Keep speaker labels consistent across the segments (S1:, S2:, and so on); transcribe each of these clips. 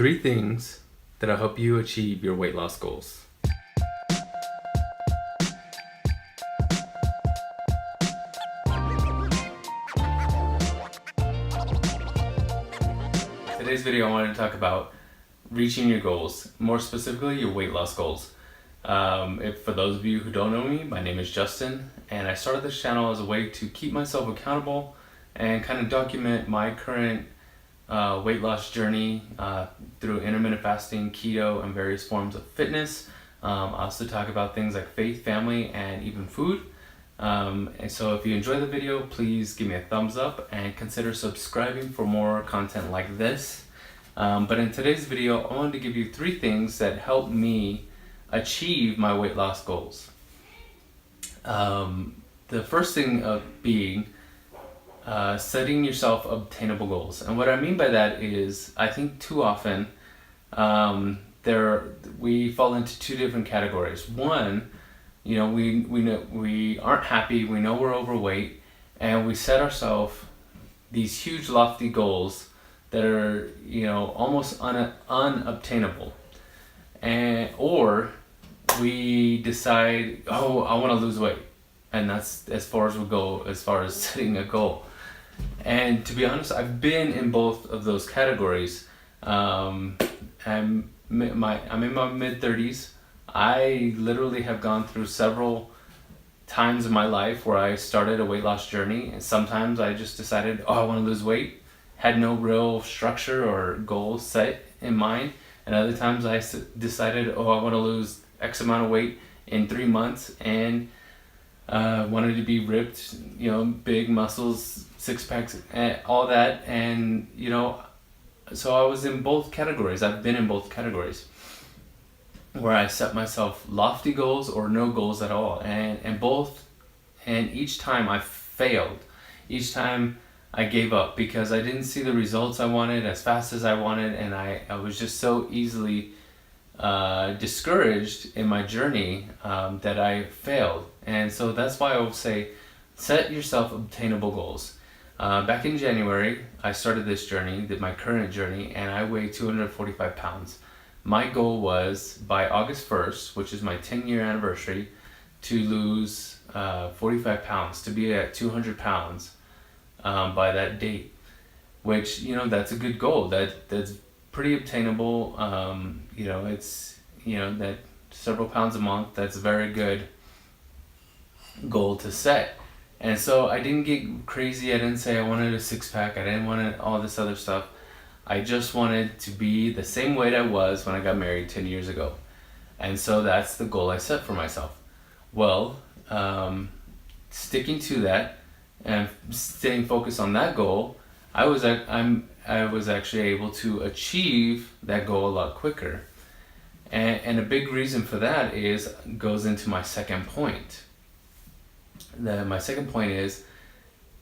S1: 3 things that'll help you achieve your weight loss goals. Today's video, I wanted to talk about reaching your goals, more specifically your weight loss goals. For those of you who don't know me, my name is Justin, and I started this channel as a way to keep myself accountable and kind of document my current weight loss journey through intermittent fasting, keto, and various forms of fitness. I also talk about things like faith, family, and even food. And so if you enjoy the video, please give me a thumbs up and consider subscribing for more content like this. But in today's video, I wanted to give you 3 things that help me achieve my weight loss goals. The first thing being setting yourself obtainable goals. And what I mean by that is, I think too often we fall into 2 different categories. One, we know we aren't happy, we know we're overweight, and we set ourselves these huge lofty goals that are almost unobtainable. Or we decide, I want to lose weight, and that's as far as we go as far as setting a goal. And to be honest, I've been in both of those categories. I'm in my mid-30s. I literally have gone through several times in my life where I started a weight loss journey, and sometimes I just decided, I want to lose weight, had no real structure or goal set in mind, and other times I decided, I want to lose X amount of weight in 3 months, and wanted to be ripped, big muscles, 6-packs, all that. And so I was in both categories. I've been in both categories where I set myself lofty goals or no goals at all, and each time I failed. Each time I gave up because I didn't see the results I wanted as fast as I wanted, and I was just so easily discouraged in my journey that I failed. And so that's why I would say, set yourself obtainable goals. Back in January, I started this journey, my current journey, and I weigh 245 pounds. My goal was by August 1st, which is my 10-year anniversary, to lose 45 pounds, to be at 200 pounds by that date, which, that's a good goal. That's pretty obtainable. It's, that several pounds a month, that's a very good goal to set. And so I didn't get crazy. I didn't say I wanted a 6-pack. I didn't want all this other stuff. I just wanted to be the same weight I was when I got married 10 years ago. And so that's the goal I set for myself. Well, sticking to that and staying focused on that goal, I was actually able to achieve that goal a lot quicker. And a big reason for that goes into my second point. My second point is,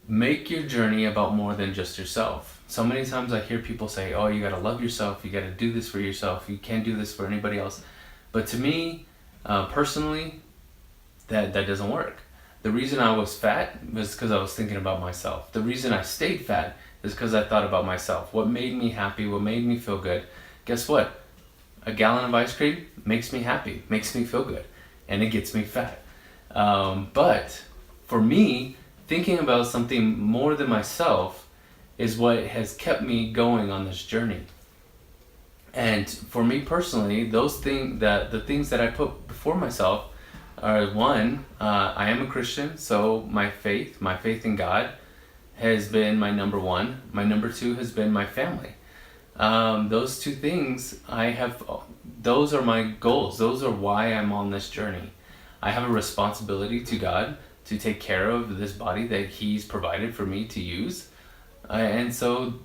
S1: make your journey about more than just yourself. So many times I hear people say, you gotta love yourself, you gotta do this for yourself, you can't do this for anybody else. But to me, personally, that doesn't work. The reason I was fat was because I was thinking about myself. The reason I stayed fat is because I thought about myself. What made me happy, what made me feel good. Guess what? A gallon of ice cream makes me happy, makes me feel good, and it gets me fat. But for me, thinking about something more than myself is what has kept me going on this journey. And for me personally, the things that I put before myself are, one, I am a Christian, so my faith in God has been my number 1. My number 2 has been my family. Those 2 things those are my goals. Those are why I'm on this journey. I have a responsibility to God to take care of this body that He's provided for me to use. And so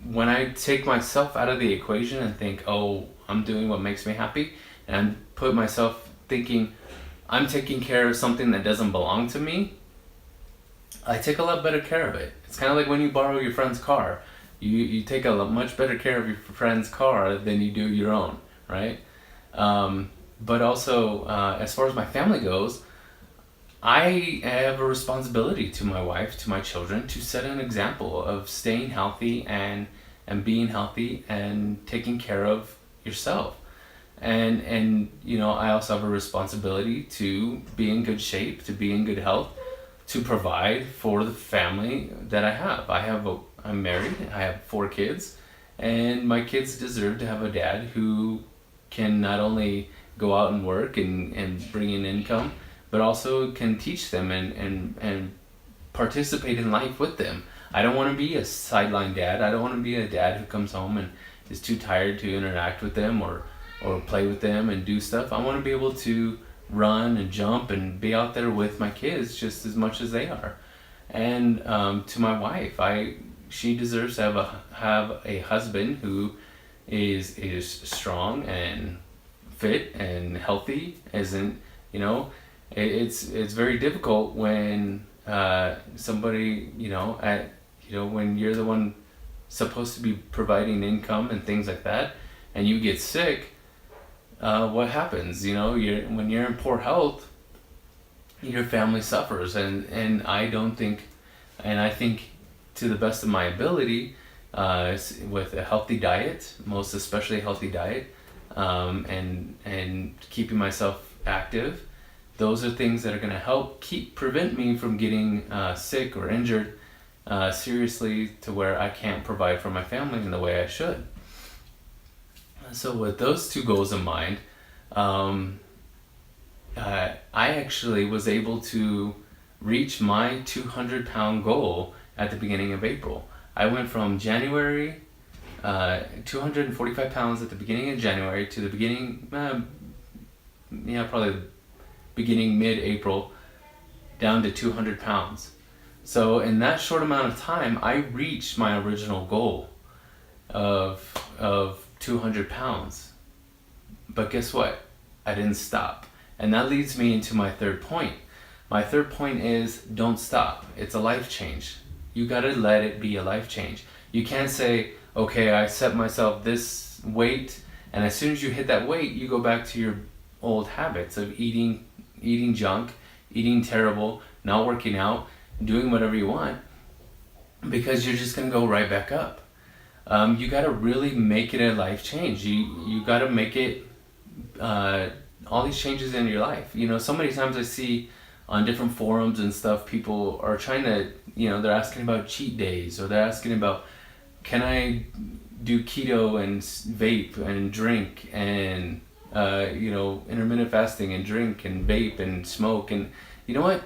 S1: when I take myself out of the equation and think, I'm doing what makes me happy, and put myself thinking, I'm taking care of something that doesn't belong to me, I take a lot better care of it. It's kind of like when you borrow your friend's car. You take a much better care of your friend's car than you do your own, right? But also, as far as my family goes, I have a responsibility to my wife, to my children, to set an example of staying healthy and and being healthy and taking care of yourself. And you know, I also have a responsibility to be in good shape, to be in good health, to provide for the family that I have. I'm married, I have 4 kids, and my kids deserve to have a dad who can not only go out and work and bring in income, but also can teach them and participate in life with them. I don't want to be a sideline dad. I don't want to be a dad who comes home and is too tired to interact with them or play with them and do stuff. I want to be able to run and jump and be out there with my kids just as much as they are. And to my wife, she deserves to have a husband who is strong and fit and healthy. Isn't, you know, it's very difficult when somebody, when you're the one supposed to be providing income and things like that, and you get sick. What happens? When you're in poor health, your family suffers, and I think to the best of my ability, with a healthy diet, most especially a healthy diet, and keeping myself active, those are things that are going to help prevent me from getting sick or injured seriously to where I can't provide for my family in the way I should. So with those 2 goals in mind, I actually was able to reach my 200-pound goal at the beginning of April. I went from January, 245 pounds at the beginning of January to the beginning, probably beginning mid-April, down to 200 pounds. So in that short amount of time, I reached my original goal of 200 pounds. But guess what? I didn't stop. And that leads me into my 3rd point. My 3rd point is don't stop. It's a life change. You gotta let it be a life change. You can't say, okay, I set myself this weight, and as soon as you hit that weight, you go back to your old habits of eating junk, eating terrible, not working out, doing whatever you want, because you're just gonna go right back up. You gotta really make it a life change. You gotta make it all these changes in your life. So many times I see on different forums and stuff, people are trying to, they're asking about cheat days, or they're asking about, can I do keto and vape and drink and intermittent fasting and drink and vape and smoke. And you know what?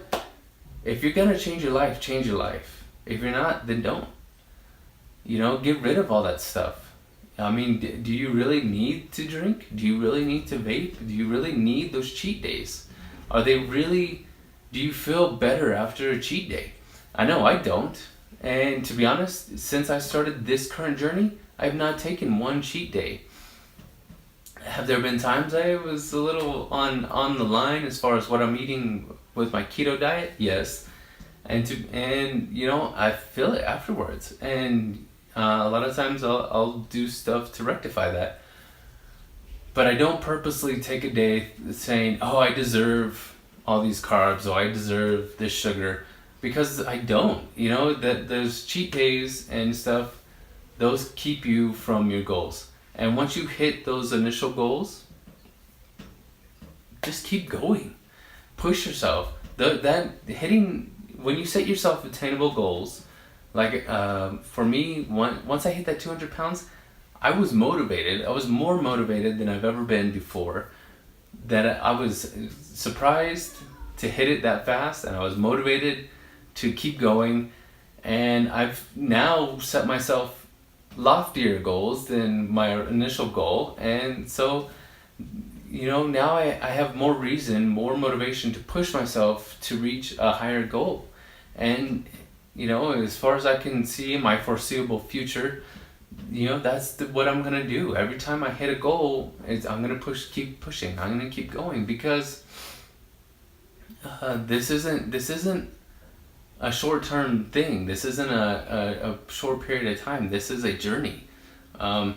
S1: If you're gonna change your life, change your life. If you're not, then don't. Get rid of all that stuff. I mean, do you really need to drink? Do you really need to vape? Do you really need those cheat days? Do you feel better after a cheat day? I know I don't. And to be honest, since I started this current journey, I've not taken one cheat day. Have there been times I was a little on the line as far as what I'm eating with my keto diet? Yes. And I feel it afterwards. And a lot of times I'll do stuff to rectify that. But I don't purposely take a day saying, oh, I deserve all these carbs, or I deserve this sugar, because I don't. That those cheat days and stuff, those keep you from your goals. And once you hit those initial goals, just keep going. Push yourself. When you set yourself attainable goals, like for me, once I hit that 200 pounds, I was motivated. I was more motivated than I've ever been before. That I was surprised to hit it that fast, and I was motivated to keep going. And I've now set myself loftier goals than my initial goal, and so now I have more reason, more motivation to push myself to reach a higher goal. And as far as I can see in my foreseeable future, that's what I'm gonna do. Every time I hit a goal, I'm gonna keep pushing. I'm gonna keep going, because this isn't a short-term thing. This isn't a short period of time. This is a journey. I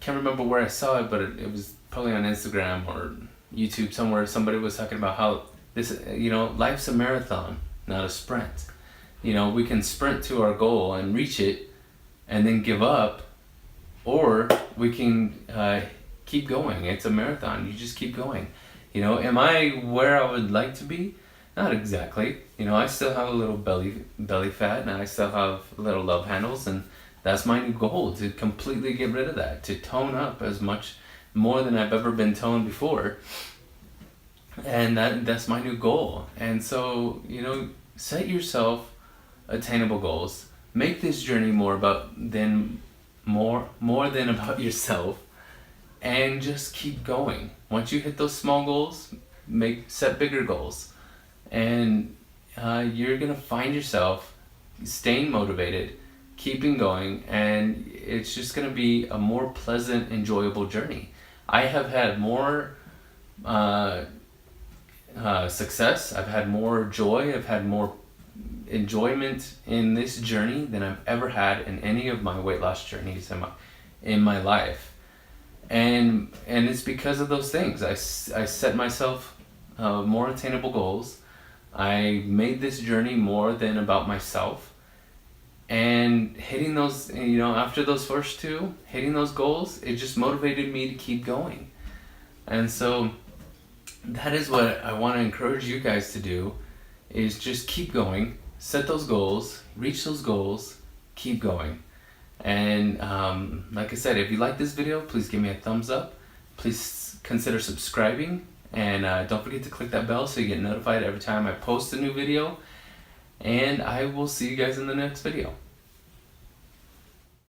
S1: can't remember where I saw it, but it was probably on Instagram or YouTube somewhere. Somebody was talking about how this, life's a marathon, not a sprint. We can sprint to our goal and reach it, and then give up, or we can keep going. It's a marathon. You just keep going. You know, am I where I would like to be? Not exactly. You know, I still have a little belly fat, and I still have little love handles, and that's my new goal, to completely get rid of that, to tone up as much more than I've ever been toned before. And that's my new goal. And so, you know, set yourself attainable goals. Make this journey more than about yourself, and just keep going. Once you hit those small goals, set bigger goals, and you're gonna find yourself staying motivated, keeping going, and it's just gonna be a more pleasant, enjoyable journey. I have had more success. I've had more joy. I've had more enjoyment in this journey than I've ever had in any of my weight loss journeys in my life. And it's because of those things. I set myself more attainable goals. I made this journey more than about myself. And hitting those, you know, after those first two, hitting those goals, it just motivated me to keep going. And so that is what I want to encourage you guys to do, is just keep going, set those goals, reach those goals, keep going. And like I said, if you like this video, please give me a thumbs up. Please consider subscribing, and don't forget to click that bell so you get notified every time I post a new video. And I will see you guys in the next video.